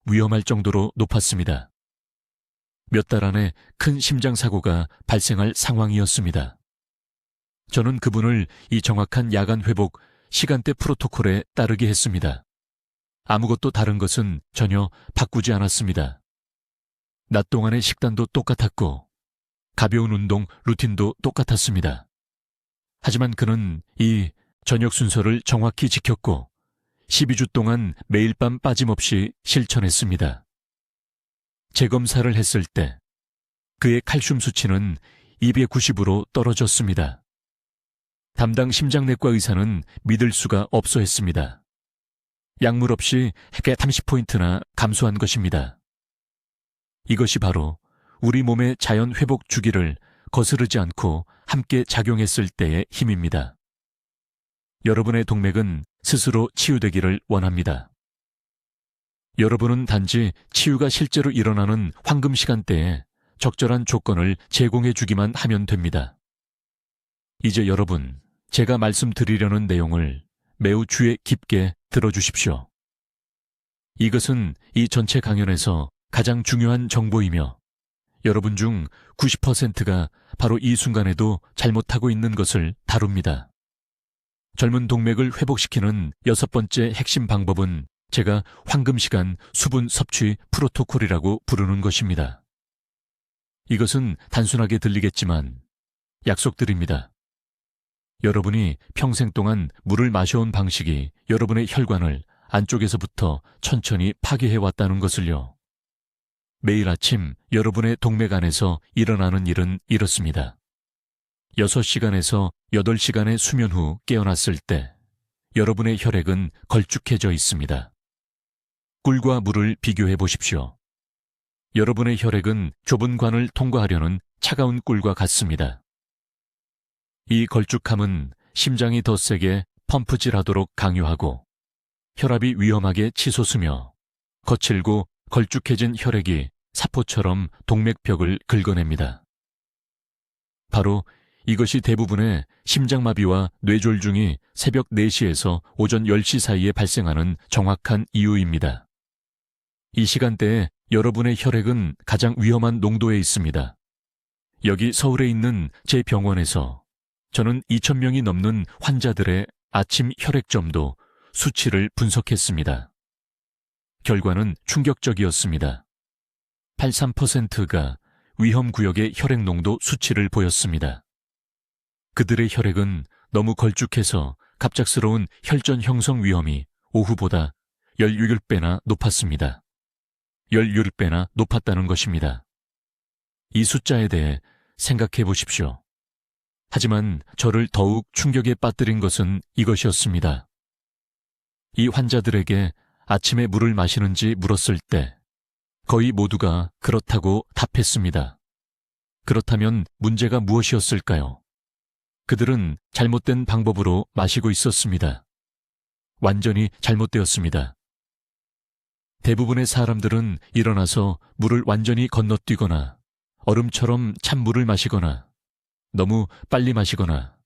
[SPEAKER 1] 위험할 정도로 높았습니다. 몇 달 안에 큰 심장사고가 발생할 상황이었습니다. 저는 그분을 이 정확한 야간 회복 시간대 프로토콜에 따르게 했습니다. 아무것도 다른 것은 전혀 바꾸지 않았습니다. 낮 동안의 식단도 똑같았고 가벼운 운동 루틴도 똑같았습니다. 하지만 그는 이 저녁 순서를 정확히 지켰고 12주 동안 매일 밤 빠짐없이 실천했습니다. 재검사를 했을 때 그의 칼슘 수치는 290으로 떨어졌습니다. 담당 심장내과 의사는 믿을 수가 없어 했습니다. 약물 없이 핵의 30포인트나 감소한 것입니다. 이것이 바로 우리 몸의 자연 회복 주기를 거스르지 않고 함께 작용했을 때의 힘입니다. 여러분의 동맥은 스스로 치유되기를 원합니다. 여러분은 단지 치유가 실제로 일어나는 황금 시간대에 적절한 조건을 제공해 주기만 하면 됩니다. 이제 여러분, 제가 말씀드리려는 내용을 매우 주의 깊게 들어주십시오. 이것은 이 전체 강연에서 가장 중요한 정보이며 여러분 중 90%가 바로 이 순간에도 잘못하고 있는 것을 다룹니다. 젊은 동맥을 회복시키는 6번째 핵심 방법은 제가 황금시간 수분 섭취 프로토콜이라고 부르는 것입니다. 이것은 단순하게 들리겠지만 약속드립니다. 여러분이 평생 동안 물을 마셔온 방식이 여러분의 혈관을 안쪽에서부터 천천히 파괴해왔다는 것을요. 매일 아침 여러분의 동맥 안에서 일어나는 일은 이렇습니다. 6시간에서 8시간의 수면 후 깨어났을 때 여러분의 혈액은 걸쭉해져 있습니다. 꿀과 물을 비교해 보십시오. 여러분의 혈액은 좁은 관을 통과하려는 차가운 꿀과 같습니다. 이 걸쭉함은 심장이 더 세게 펌프질하도록 강요하고 혈압이 위험하게 치솟으며 거칠고 걸쭉해진 혈액이 사포처럼 동맥벽을 긁어냅니다. 바로 이것이 대부분의 심장마비와 뇌졸중이 새벽 4시에서 오전 10시 사이에 발생하는 정확한 이유입니다. 이 시간대에 여러분의 혈액은 가장 위험한 농도에 있습니다. 여기 서울에 있는 제 병원에서 저는 2,000명이 넘는 환자들의 아침 혈액점도 수치를 분석했습니다. 결과는 충격적이었습니다. 83%가 위험구역의 혈액농도 수치를 보였습니다. 그들의 혈액은 너무 걸쭉해서 갑작스러운 혈전 형성 위험이 오후보다 16배나 높았습니다. 16배나 높았다는 것입니다. 이 숫자에 대해 생각해 보십시오. 하지만 저를 더욱 충격에 빠뜨린 것은 이것이었습니다. 이 환자들에게 아침에 물을 마시는지 물었을 때 거의 모두가 그렇다고 답했습니다. 그렇다면 문제가 무엇이었을까요? 그들은 잘못된 방법으로 마시고 있었습니다. 완전히 잘못되었습니다. 대부분의 사람들은 일어나서 물을 완전히 건너뛰거나 얼음처럼 찬물을 마시거나 너무 빨리 마시거나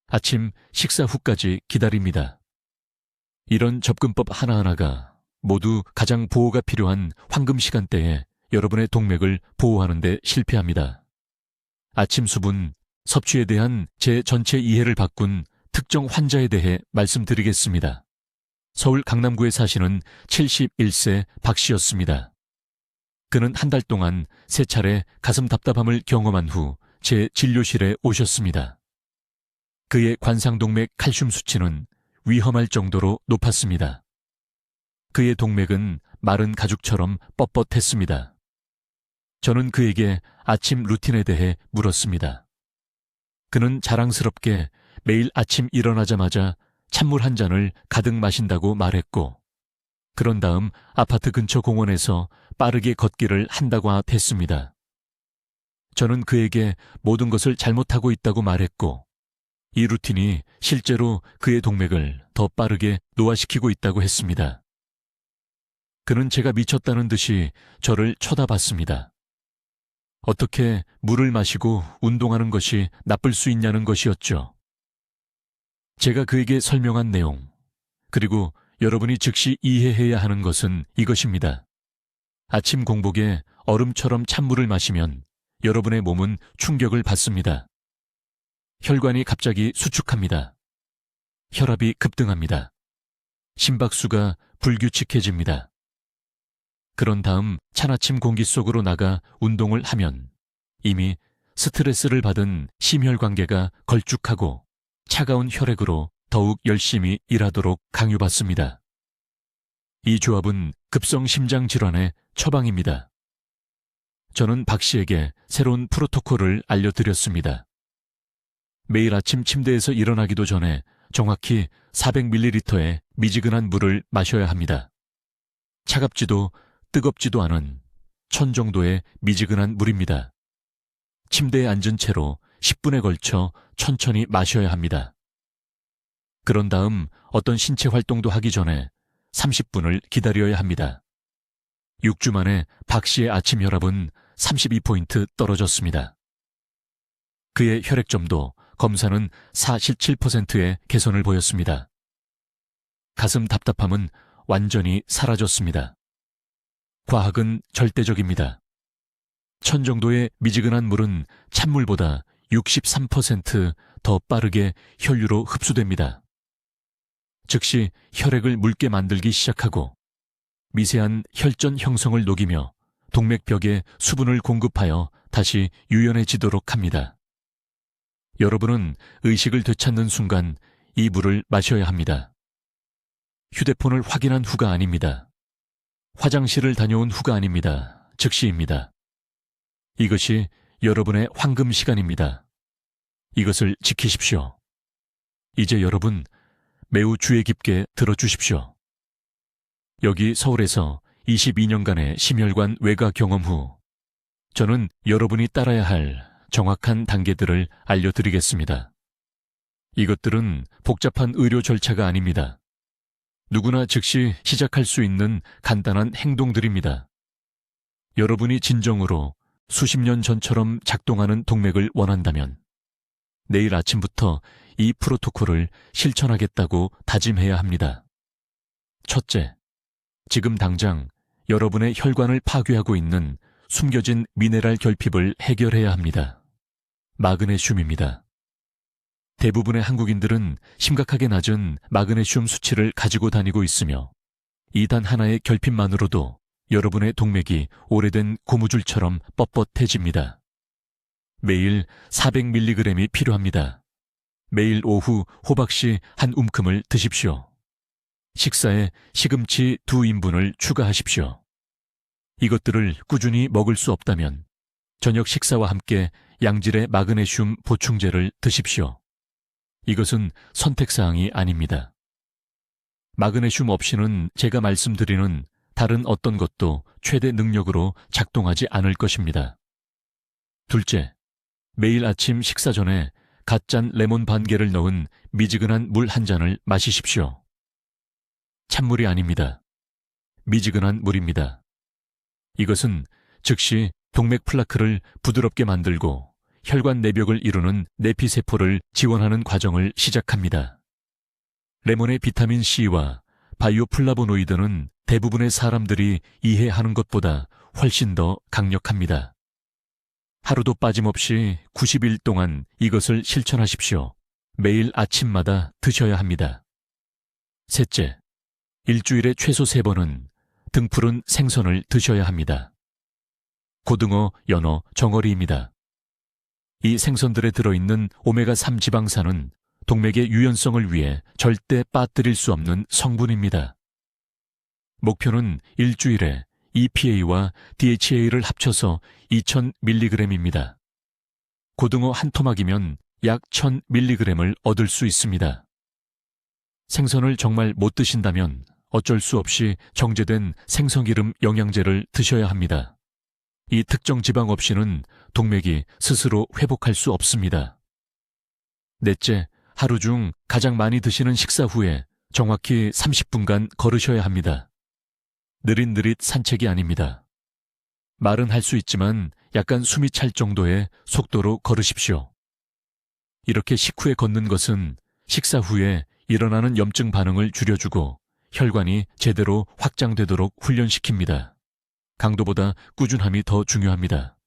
[SPEAKER 1] 아침 식사 후까지 기다립니다. 이런 접근법 하나하나가 모두 가장 보호가 필요한 황금 시간대에 여러분의 동맥을 보호하는 데 실패합니다. 아침 수분 섭취에 대한 제 전체 이해를 바꾼 특정 환자에 대해 말씀드리겠습니다. 서울 강남구에 사시는 71세 박 씨였습니다. 그는 한 달 동안 3차례 가슴 답답함을 경험한 후 제 진료실에 오셨습니다. 그의 관상동맥 칼슘 수치는 위험할 정도로 높았습니다. 그의 동맥은 마른 가죽처럼 뻣뻣했습니다. 저는 그에게 아침 루틴에 대해 물었습니다. 그는 자랑스럽게 매일 아침 일어나자마자 찬물 한 잔을 가득 마신다고 말했고, 그런 다음 아파트 근처 공원에서 빠르게 걷기를 한다고 했습니다. 저는 그에게 모든 것을 잘못하고 있다고 말했고, 이 루틴이 실제로 그의 동맥을 더 빠르게 노화시키고 있다고 했습니다. 그는 제가 미쳤다는 듯이 저를 쳐다봤습니다. 어떻게 물을 마시고 운동하는 것이 나쁠 수 있냐는 것이었죠. 제가 그에게 설명한 내용, 그리고 여러분이 즉시 이해해야 하는 것은 이것입니다. 아침 공복에 얼음처럼 찬물을 마시면 여러분의 몸은 충격을 받습니다. 혈관이 갑자기 수축합니다. 혈압이 급등합니다. 심박수가 불규칙해집니다. 그런 다음 찬아침 공기 속으로 나가 운동을 하면 이미 스트레스를 받은 심혈관계가 걸쭉하고 차가운 혈액으로 더욱 열심히 일하도록 강요받습니다. 이 조합은 급성 심장 질환의 처방입니다. 저는 박 씨에게 새로운 프로토콜을 알려드렸습니다. 매일 아침 침대에서 일어나기도 전에 정확히 400ml의 미지근한 물을 마셔야 합니다. 차갑지도 뜨겁지도 않은 1000 정도의 미지근한 물입니다. 침대에 앉은 채로 10분에 걸쳐 천천히 마셔야 합니다. 그런 다음 어떤 신체 활동도 하기 전에 30분을 기다려야 합니다. 6주 만에 박 씨의 아침 혈압은 32포인트 떨어졌습니다. 그의 혈액점도 검사는 47%의 개선을 보였습니다. 가슴 답답함은 완전히 사라졌습니다. 과학은 절대적입니다. 1000 정도의 미지근한 물은 찬물보다 63% 더 빠르게 혈류로 흡수됩니다. 즉시 혈액을 묽게 만들기 시작하고 미세한 혈전 형성을 녹이며 동맥벽에 수분을 공급하여 다시 유연해지도록 합니다. 여러분은 의식을 되찾는 순간 이 물을 마셔야 합니다. 휴대폰을 확인한 후가 아닙니다. 화장실을 다녀온 후가 아닙니다. 즉시입니다. 이것이 여러분의 황금 시간입니다. 이것을 지키십시오. 이제 여러분 매우 주의 깊게 들어주십시오. 여기 서울에서 22년간의 심혈관 외과 경험 후 저는 여러분이 따라야 할 정확한 단계들을 알려드리겠습니다. 이것들은 복잡한 의료 절차가 아닙니다. 누구나 즉시 시작할 수 있는 간단한 행동들입니다. 여러분이 진정으로 수십 년 전처럼 작동하는 동맥을 원한다면 내일 아침부터 이 프로토콜을 실천하겠다고 다짐해야 합니다. 첫째, 지금 당장 여러분의 혈관을 파괴하고 있는 숨겨진 미네랄 결핍을 해결해야 합니다. 마그네슘입니다. 대부분의 한국인들은 심각하게 낮은 마그네슘 수치를 가지고 다니고 있으며 이 단 하나의 결핍만으로도 여러분의 동맥이 오래된 고무줄처럼 뻣뻣해집니다. 매일 400mg이 필요합니다. 매일 오후 호박씨 한 움큼을 드십시오. 식사에 시금치 2인분을 추가하십시오. 이것들을 꾸준히 먹을 수 없다면 저녁 식사와 함께 양질의 마그네슘 보충제를 드십시오. 이것은 선택사항이 아닙니다. 마그네슘 없이는 제가 말씀드리는 다른 어떤 것도 최대 능력으로 작동하지 않을 것입니다. 둘째, 매일 아침 식사 전에 갓 짠 레몬 반 개를 넣은 미지근한 물 한 잔을 마시십시오. 찬물이 아닙니다. 미지근한 물입니다. 이것은 즉시 동맥 플라크를 부드럽게 만들고 혈관 내벽을 이루는 내피세포를 지원하는 과정을 시작합니다. 레몬의 비타민 C와 바이오플라보노이드는 대부분의 사람들이 이해하는 것보다 훨씬 더 강력합니다. 하루도 빠짐없이 90일 동안 이것을 실천하십시오. 매일 아침마다 드셔야 합니다. 셋째, 일주일에 최소 3번은 등푸른 생선을 드셔야 합니다. 고등어, 연어, 정어리입니다. 이 생선들에 들어있는 오메가3 지방산은 동맥의 유연성을 위해 절대 빠뜨릴 수 없는 성분입니다. 목표는 일주일에 EPA와 DHA를 합쳐서 2000mg입니다. 고등어 한 토막이면 약 1000mg을 얻을 수 있습니다. 생선을 정말 못 드신다면 어쩔 수 없이 정제된 생선기름 영양제를 드셔야 합니다. 이 특정 지방 없이는 동맥이 스스로 회복할 수 없습니다. 넷째, 하루 중 가장 많이 드시는 식사 후에 정확히 30분간 걸으셔야 합니다. 느릿느릿 산책이 아닙니다. 말은 할 수 있지만 약간 숨이 찰 정도의 속도로 걸으십시오. 이렇게 식후에 걷는 것은 식사 후에 일어나는 염증 반응을 줄여주고 혈관이 제대로 확장되도록 훈련시킵니다. 강도보다 꾸준함이 더 중요합니다.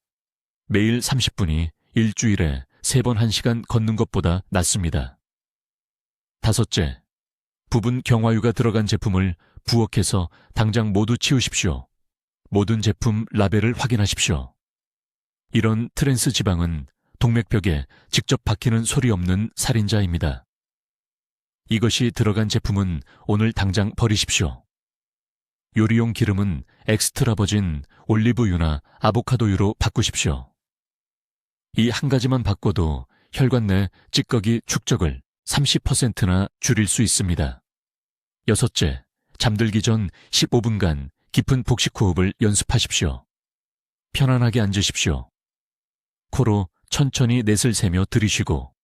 [SPEAKER 1] 매일 30분이 일주일에 3번 1시간 걷는 것보다 낫습니다. 다섯째, 부분 경화유가 들어간 제품을 부엌에서 당장 모두 치우십시오. 모든 제품 라벨을 확인하십시오. 이런 트랜스 지방은 동맥벽에 직접 박히는 소리 없는 살인자입니다. 이것이 들어간 제품은 오늘 당장 버리십시오. 요리용 기름은 엑스트라 버진 올리브유나 아보카도유로 바꾸십시오. 이 한 가지만 바꿔도 혈관 내 찌꺼기 축적을 30%나 줄일 수 있습니다. 여섯째, 잠들기 전 15분간 깊은 복식 호흡을 연습하십시오. 편안하게 앉으십시오. 코로 천천히 넷을 세며 들이쉬고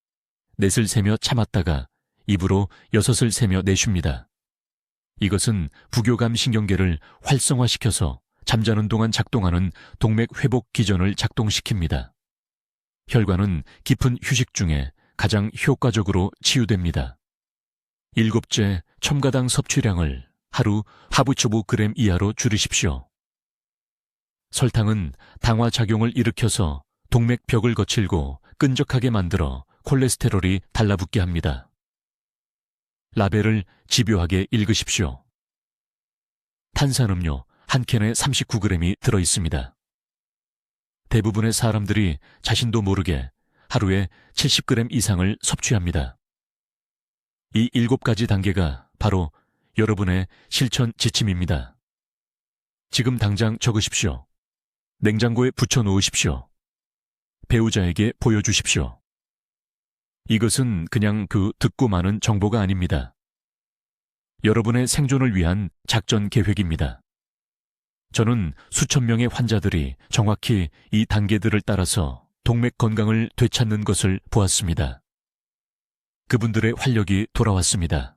[SPEAKER 1] 넷을 세며 참았다가 입으로 6을 세며 내쉽니다. 이것은 부교감 신경계를 활성화시켜서 잠자는 동안 작동하는 동맥 회복 기전을 작동시킵니다. 혈관은 깊은 휴식 중에 가장 효과적으로 치유됩니다. 일곱째, 첨가당 섭취량을 하루 하부초보 그램 이하로 줄이십시오. 설탕은 당화 작용을 일으켜서 동맥벽을 거칠고 끈적하게 만들어 콜레스테롤이 달라붙게 합니다. 라벨을 집요하게 읽으십시오. 탄산음료 한 캔에 39g이 들어있습니다. 대부분의 사람들이 자신도 모르게 하루에 70g 이상을 섭취합니다. 이 7가지 단계가 바로 여러분의 실천 지침입니다. 지금 당장 적으십시오. 냉장고에 붙여놓으십시오. 배우자에게 보여주십시오. 이것은 그냥 듣고 마는 정보가 아닙니다. 여러분의 생존을 위한 작전 계획입니다. 저는 수천 명의 환자들이 정확히 이 단계들을 따라서 동맥 건강을 되찾는 것을 보았습니다. 그분들의 활력이 돌아왔습니다.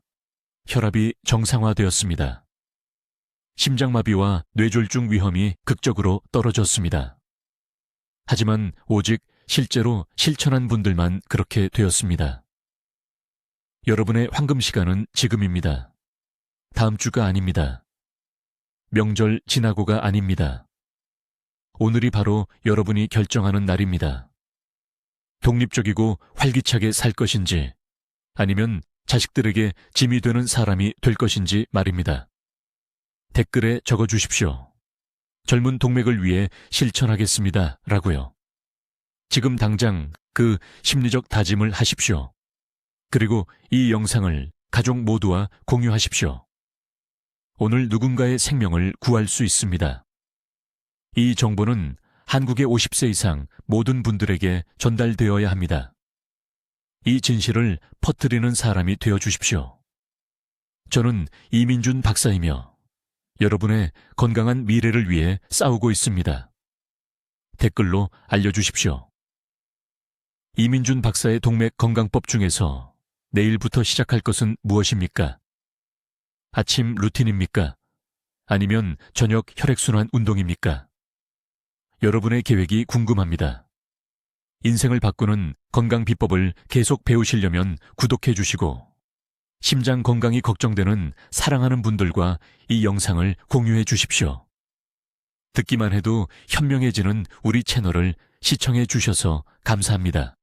[SPEAKER 1] 혈압이 정상화되었습니다. 심장마비와 뇌졸중 위험이 극적으로 떨어졌습니다. 하지만 오직 실제로 실천한 분들만 그렇게 되었습니다. 여러분의 황금 시간은 지금입니다. 다음 주가 아닙니다. 명절 지나고가 아닙니다. 오늘이 바로 여러분이 결정하는 날입니다. 독립적이고 활기차게 살 것인지 아니면 자식들에게 짐이 되는 사람이 될 것인지 말입니다. 댓글에 적어주십시오. 젊은 동맥을 위해 실천하겠습니다. 라고요. 지금 당장 그 심리적 다짐을 하십시오. 그리고 이 영상을 가족 모두와 공유하십시오. 오늘 누군가의 생명을 구할 수 있습니다. 이 정보는 한국의 50세 이상 모든 분들에게 전달되어야 합니다. 이 진실을 퍼뜨리는 사람이 되어 주십시오. 저는 이민준 박사이며 여러분의 건강한 미래를 위해 싸우고 있습니다. 댓글로 알려주십시오. 이민준 박사의 동맥 건강법 중에서 내일부터 시작할 것은 무엇입니까? 아침 루틴입니까? 아니면 저녁 혈액순환 운동입니까? 여러분의 계획이 궁금합니다. 인생을 바꾸는 건강 비법을 계속 배우시려면 구독해 주시고 심장 건강이 걱정되는 사랑하는 분들과 이 영상을 공유해 주십시오. 듣기만 해도 현명해지는 우리 채널을 시청해 주셔서 감사합니다.